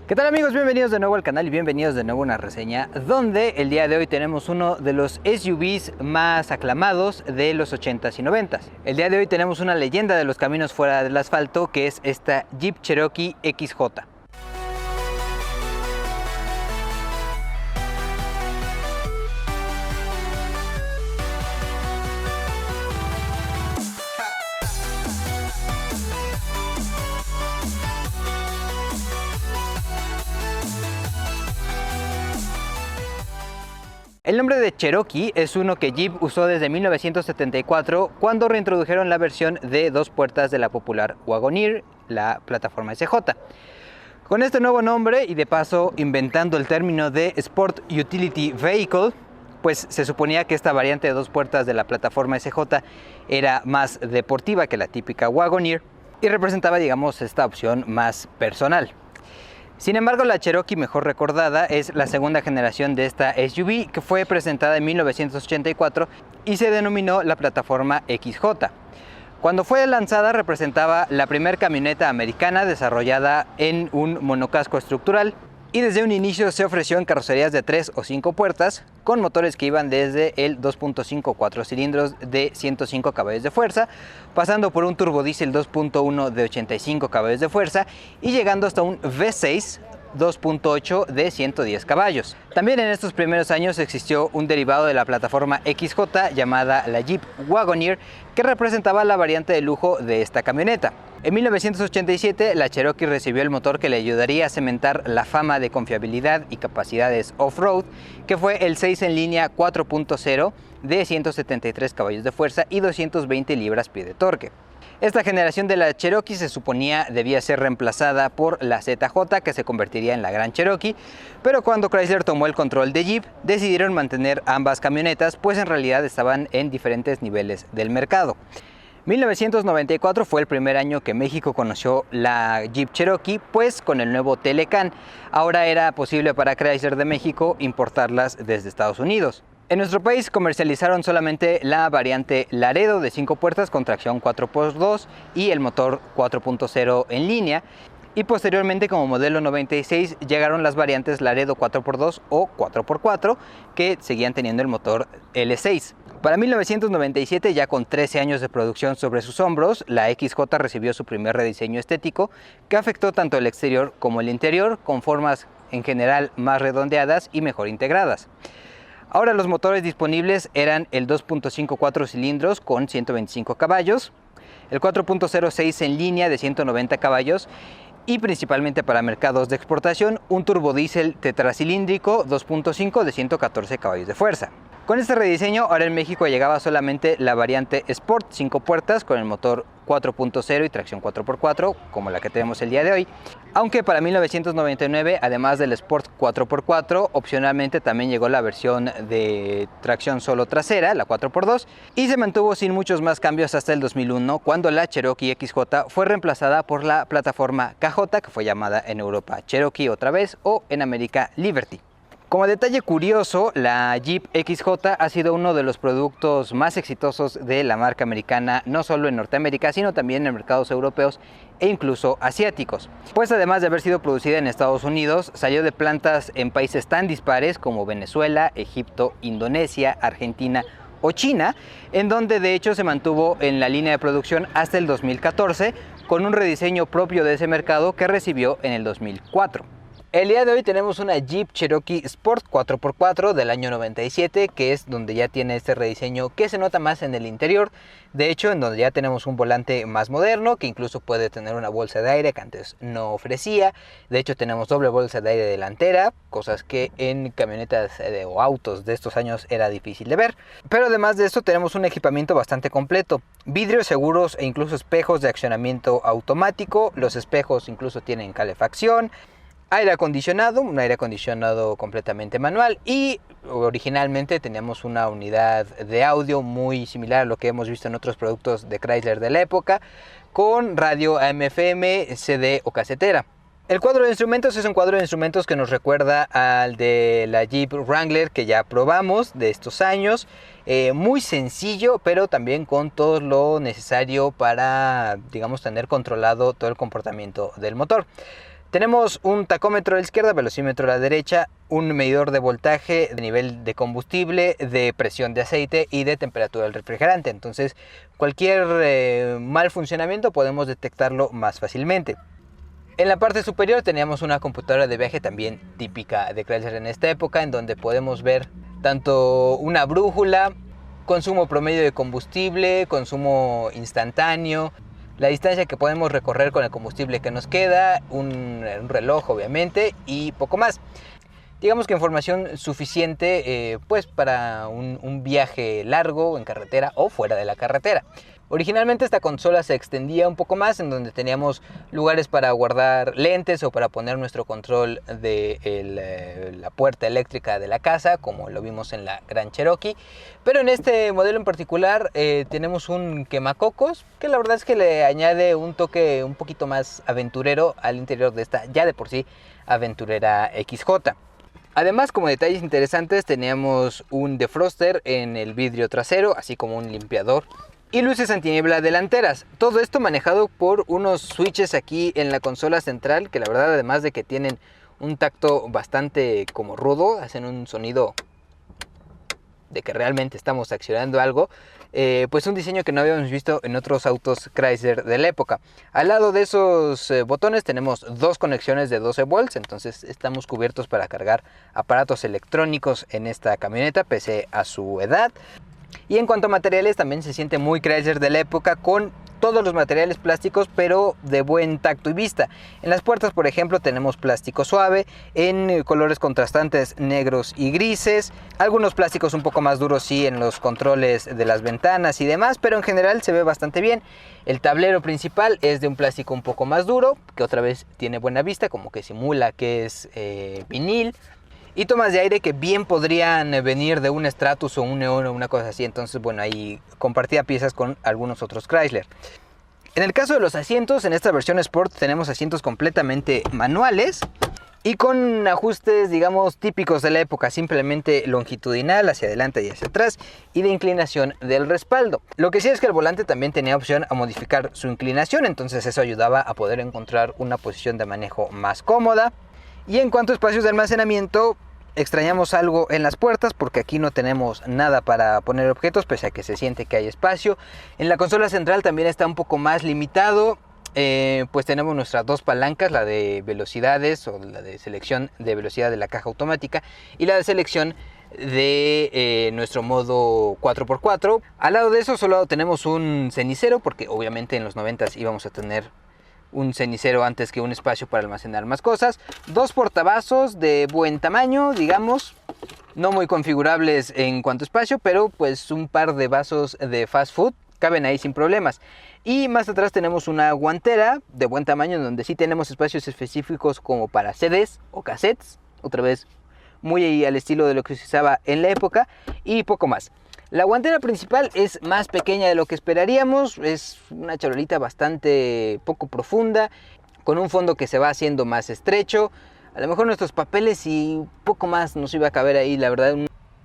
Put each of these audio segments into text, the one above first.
¿Qué tal amigos? Bienvenidos de nuevo al canal y bienvenidos de nuevo a una reseña donde el día de hoy tenemos uno de los SUVs más aclamados de los 80s y 90s. El día de hoy tenemos una leyenda de los caminos fuera del asfalto que es esta Jeep Cherokee XJ. El nombre de Cherokee es uno que Jeep usó desde 1974 cuando reintrodujeron la versión de dos puertas de la popular Wagoneer, la plataforma SJ. Con este nuevo nombre y de paso inventando el término de Sport Utility Vehicle, pues se suponía que esta variante de dos puertas de la plataforma SJ era más deportiva que la típica Wagoneer y representaba, digamos, esta opción más personal. Sin embargo, la Cherokee mejor recordada es la segunda generación de esta SUV que fue presentada en 1984 y se denominó la plataforma XJ. Cuando fue lanzada representaba la primera camioneta americana desarrollada en un monocasco estructural y desde un inicio se ofreció en carrocerías de 3 o 5 puertas con motores que iban desde el 2.5 4 cilindros de 105 caballos de fuerza, pasando por un turbodiesel 2.1 de 85 caballos de fuerza y llegando hasta un V6 2.8 de 110 caballos. También en estos primeros años existió un derivado de la plataforma XJ llamada la Jeep Wagoneer que representaba la variante de lujo de esta camioneta. En 1987 la Cherokee recibió el motor que le ayudaría a cementar la fama de confiabilidad y capacidades off-road, que fue el 6 en línea 4.0 de 173 caballos de fuerza y 220 libras-pie de torque. Esta generación de la Cherokee se suponía debía ser reemplazada por la ZJ, que se convertiría en la Gran Cherokee, pero cuando Chrysler tomó el control de Jeep, decidieron mantener ambas camionetas, pues en realidad estaban en diferentes niveles del mercado. 1994 fue el primer año que México conoció la Jeep Cherokee, pues con el nuevo Telecan ahora era posible para Chrysler de México importarlas desde Estados Unidos. En nuestro país comercializaron solamente la variante Laredo de 5 puertas con tracción 4x2 y el motor 4.0 en línea, y posteriormente como modelo 96 llegaron las variantes Laredo 4x2 o 4x4 que seguían teniendo el motor L6. Para 1997, ya con 13 años de producción sobre sus hombros, la XJ recibió su primer rediseño estético que afectó tanto el exterior como el interior, con formas en general más redondeadas y mejor integradas. Ahora los motores disponibles eran el 2.5 4 cilindros con 125 caballos, el 4.06 en línea de 190 caballos y principalmente para mercados de exportación un turbodiesel tetracilíndrico 2.5 de 114 caballos de fuerza. Con este rediseño ahora en México llegaba solamente la variante Sport 5 puertas con el motor 4.0 y tracción 4x4 como la que tenemos el día de hoy, aunque para 1999 además del Sport 4x4 opcionalmente también llegó la versión de tracción solo trasera, la 4x2, y se mantuvo sin muchos más cambios hasta el 2001 cuando la Cherokee XJ fue reemplazada por la plataforma KJ, que fue llamada en Europa Cherokee otra vez o en América Liberty. Como detalle curioso, la Jeep XJ ha sido uno de los productos más exitosos de la marca americana, no solo en Norteamérica, sino también en mercados europeos e incluso asiáticos. Pues además de haber sido producida en Estados Unidos, salió de plantas en países tan dispares como Venezuela, Egipto, Indonesia, Argentina o China, en donde de hecho se mantuvo en la línea de producción hasta el 2014, con un rediseño propio de ese mercado que recibió en el 2004. El día de hoy tenemos una Jeep Cherokee Sport 4x4 del año 97, que es donde ya tiene este rediseño que se nota más en el interior. De hecho, en donde ya tenemos un volante más moderno, que incluso puede tener una bolsa de aire que antes no ofrecía. De hecho, tenemos doble bolsa de aire delantera, cosas que en camionetas o autos de estos años era difícil de ver. Pero además de esto tenemos un equipamiento bastante completo. Vidrios seguros e incluso espejos de accionamiento automático. Los espejos incluso tienen calefacción. Aire acondicionado, un aire acondicionado completamente manual, y originalmente teníamos una unidad de audio muy similar a lo que hemos visto en otros productos de Chrysler de la época, con radio AM/FM, CD o casetera. El cuadro de instrumentos es un cuadro de instrumentos que nos recuerda al de la Jeep Wrangler que ya probamos de estos años. Muy sencillo, pero también con todo lo necesario para, digamos, tener controlado todo el comportamiento del motor. Tenemos un tacómetro a la izquierda, velocímetro a la derecha, un medidor de voltaje, de nivel de combustible, de presión de aceite y de temperatura del refrigerante. Entonces, cualquier mal funcionamiento podemos detectarlo más fácilmente. En la parte superior teníamos una computadora de viaje también típica de Chrysler en esta época, en donde podemos ver tanto una brújula, consumo promedio de combustible, consumo instantáneo, la distancia que podemos recorrer con el combustible que nos queda, un reloj obviamente y poco más. Digamos que información suficiente pues para un viaje largo en carretera o fuera de la carretera. Originalmente esta consola se extendía un poco más, en donde teníamos lugares para guardar lentes o para poner nuestro control de la puerta eléctrica de la casa, como lo vimos en la Grand Cherokee. Pero en este modelo en particular tenemos un quemacocos, que la verdad es que le añade un toque un poquito más aventurero al interior de esta ya de por sí aventurera XJ. Además, como detalles interesantes, teníamos un defroster en el vidrio trasero, así como un limpiador y luces antiniebla delanteras. Todo esto manejado por unos switches aquí en la consola central, que la verdad, además de que tienen un tacto bastante como rudo, hacen un sonido de que realmente estamos accionando algo, pues un diseño que no habíamos visto en otros autos Chrysler de la época. Al lado de esos botones tenemos dos conexiones de 12 volts, entonces estamos cubiertos para cargar aparatos electrónicos en esta camioneta pese a su edad. Y en cuanto a materiales, también se siente muy Chrysler de la época, con todos los materiales plásticos pero de buen tacto y vista. En las puertas, por ejemplo, tenemos plástico suave en colores contrastantes negros y grises, algunos plásticos un poco más duros sí en los controles de las ventanas y demás, pero en general se ve bastante bien. El tablero principal es de un plástico un poco más duro, que otra vez tiene buena vista, como que simula que es vinil. Y tomas de aire que bien podrían venir de un Stratus o un Neon o una cosa así. Entonces, bueno, ahí compartía piezas con algunos otros Chrysler. En el caso de los asientos, en esta versión Sport tenemos asientos completamente manuales y con ajustes, digamos, típicos de la época, simplemente longitudinal hacia adelante y hacia atrás y de inclinación del respaldo. Lo que sí es que el volante también tenía opción a modificar su inclinación, entonces eso ayudaba a poder encontrar una posición de manejo más cómoda. Y en cuanto a espacios de almacenamiento, extrañamos algo en las puertas porque aquí no tenemos nada para poner objetos, pese a que se siente que hay espacio. En la consola central también está un poco más limitado, pues tenemos nuestras dos palancas, la de velocidades o la de selección de velocidad de la caja automática y la de selección de nuestro modo 4x4. Al lado de eso solo tenemos un cenicero, porque obviamente en los 90s íbamos a tener un cenicero antes que un espacio para almacenar más cosas. Dos portavasos de buen tamaño, digamos, no muy configurables en cuanto a espacio, pero pues un par de vasos de fast food caben ahí sin problemas. Y más atrás tenemos una guantera de buen tamaño, donde sí tenemos espacios específicos como para CDs o cassettes, otra vez muy al estilo de lo que se usaba en la época, y poco más. La guantera principal es más pequeña de lo que esperaríamos, es una charolita bastante poco profunda, con un fondo que se va haciendo más estrecho. A lo mejor nuestros papeles y poco más nos iba a caber ahí, la verdad.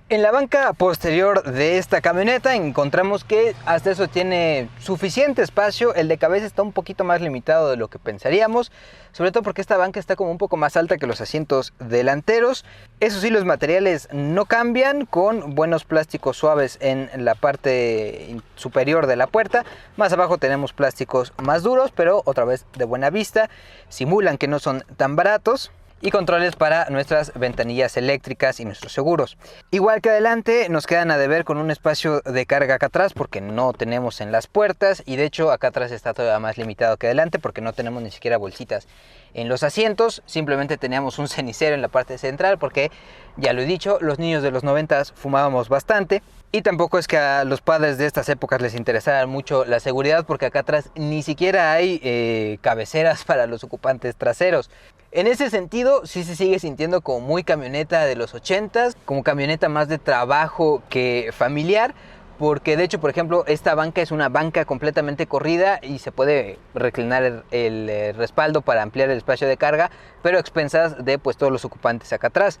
En la banca posterior de esta camioneta encontramos que hasta eso tiene suficiente espacio. El de cabeza está un poquito más limitado de lo que pensaríamos, sobre todo porque esta banca está como un poco más alta que los asientos delanteros. Eso sí, los materiales no cambian, con buenos plásticos suaves en la parte superior de la puerta. Más abajo tenemos plásticos más duros, pero otra vez de buena vista, simulan que no son tan baratos. Y controles para nuestras ventanillas eléctricas y nuestros seguros. Igual que adelante, nos quedan a deber con un espacio de carga acá atrás, porque no tenemos en las puertas, y de hecho acá atrás está todavía más limitado que adelante, porque no tenemos ni siquiera bolsitas en los asientos. Simplemente teníamos un cenicero en la parte central, porque ya lo he dicho, los niños de los 90s fumábamos bastante. Y tampoco es que a los padres de estas épocas les interesara mucho la seguridad, porque acá atrás ni siquiera hay cabeceras para los ocupantes traseros. En ese sentido, sí se sigue sintiendo como muy camioneta de los 80s, como camioneta más de trabajo que familiar, porque de hecho, por ejemplo, esta banca es una banca completamente corrida y se puede reclinar el respaldo para ampliar el espacio de carga, pero a expensas de pues todos los ocupantes acá atrás.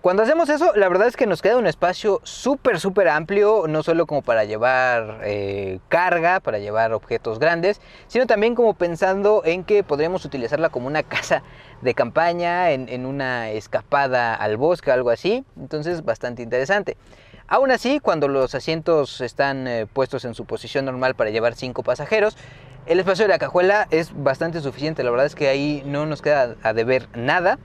Cuando hacemos eso, la verdad es que nos queda un espacio súper amplio, no solo como para llevar carga, para llevar objetos grandes, sino también como pensando en que podríamos utilizarla como una casa de campaña, en una escapada al bosque o algo así. Entonces, bastante interesante. Aún así, cuando los asientos están puestos en su posición normal para llevar 5 pasajeros, el espacio de la cajuela es bastante suficiente. La verdad es que ahí no nos queda a deber nada.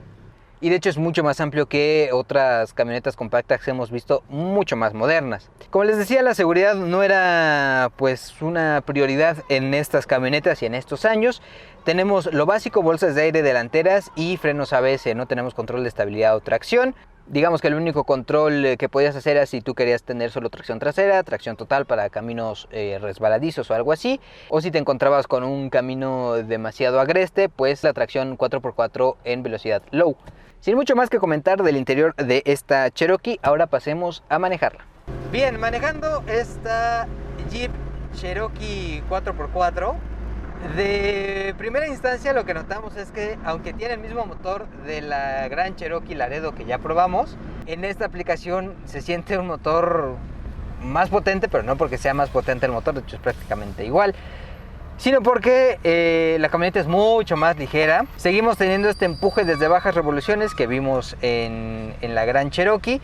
Y de hecho es mucho más amplio que otras camionetas compactas que hemos visto, mucho más modernas. Como les decía, la seguridad no era pues una prioridad en estas camionetas y en estos años. Tenemos lo básico, bolsas de aire delanteras y frenos ABS. No tenemos control de estabilidad o tracción. Digamos que el único control que podías hacer era si tú querías tener solo tracción trasera, tracción total para caminos resbaladizos o algo así, o si te encontrabas con un camino demasiado agreste, pues la tracción 4x4 en velocidad low. Sin mucho más que comentar del interior de esta Cherokee, ahora pasemos a manejarla. Bien, manejando esta Jeep Cherokee 4x4, de primera instancia lo que notamos es que aunque tiene el mismo motor de la Gran Cherokee Laredo que ya probamos, en esta aplicación se siente un motor más potente, pero no porque sea más potente el motor, de hecho es prácticamente igual, sino porque la camioneta es mucho más ligera. Seguimos teniendo este empuje desde bajas revoluciones que vimos en la Gran Cherokee,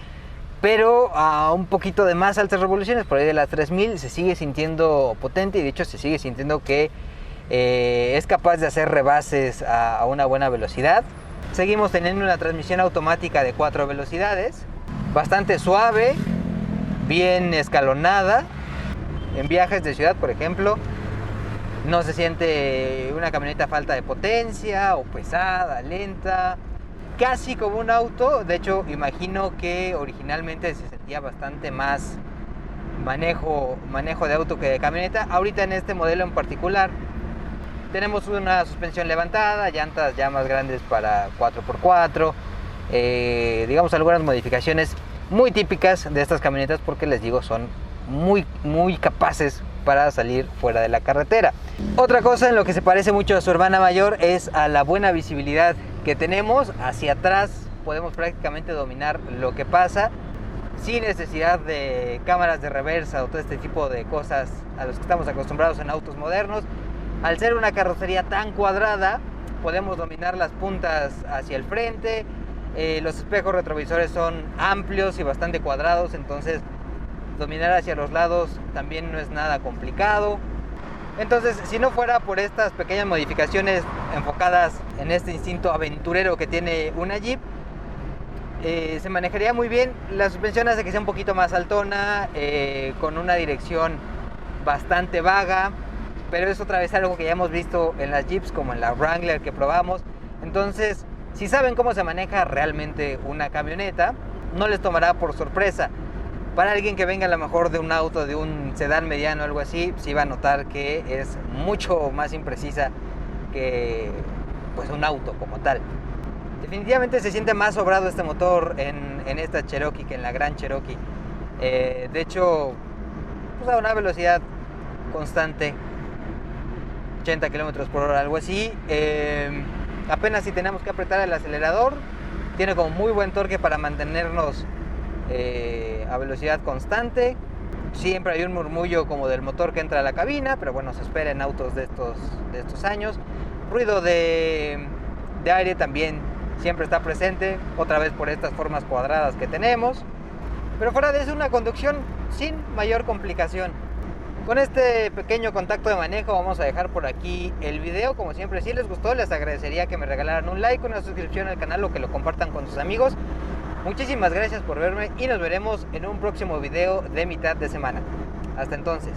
pero a un poquito de más altas revoluciones, por ahí de las 3000, se sigue sintiendo potente y de hecho se sigue sintiendo que es capaz de hacer rebases a una buena velocidad. Seguimos teniendo una transmisión automática de 4 velocidades, bastante suave, bien escalonada. En viajes de ciudad, por ejemplo, no se siente una camioneta falta de potencia o pesada, lenta, casi como un auto. De hecho, imagino que originalmente se sentía bastante más manejo de auto que de camioneta. Ahorita en este modelo en particular tenemos una suspensión levantada, llantas ya más grandes para 4x4, digamos algunas modificaciones muy típicas de estas camionetas porque les digo son muy capaces para salir fuera de la carretera. Otra cosa en lo que se parece mucho a su hermana mayor es a la buena visibilidad que tenemos. Hacia atrás podemos prácticamente dominar lo que pasa sin necesidad de cámaras de reversa o todo este tipo de cosas a los que estamos acostumbrados en autos modernos. Al ser una carrocería tan cuadrada, podemos dominar las puntas hacia el frente. Los espejos retrovisores son amplios y bastante cuadrados, entonces dominar hacia los lados también no es nada complicado. Entonces, si no fuera por estas pequeñas modificaciones enfocadas en este instinto aventurero que tiene una Jeep, se manejaría muy bien. La suspensión hace que sea un poquito más altona, con una dirección bastante vaga, pero es otra vez algo que ya hemos visto en las Jeeps como en la Wrangler que probamos. Entonces, si saben cómo se maneja realmente una camioneta, no les tomará por sorpresa. Para alguien que venga a lo mejor de un auto, de un sedán mediano o algo así, sí va a notar que es mucho más imprecisa que pues un auto como tal. Definitivamente se siente más sobrado este motor en esta Cherokee que en la Gran Cherokee. De hecho, pues a una velocidad constante, 80 km por hora, algo así. Apenas si tenemos que apretar el acelerador, tiene como muy buen torque para mantenernos a velocidad constante. Siempre hay un murmullo como del motor que entra a la cabina, pero bueno, se espera en autos de estos años. Ruido de aire también siempre está presente, otra vez por estas formas cuadradas que tenemos, pero fuera de eso una conducción sin mayor complicación. Con este pequeño contacto de manejo vamos a dejar por aquí el video. Como siempre, si les gustó, les agradecería que me regalaran un like, una suscripción al canal o que lo compartan con sus amigos. Muchísimas gracias por verme y nos veremos en un próximo video de mitad de semana. Hasta entonces.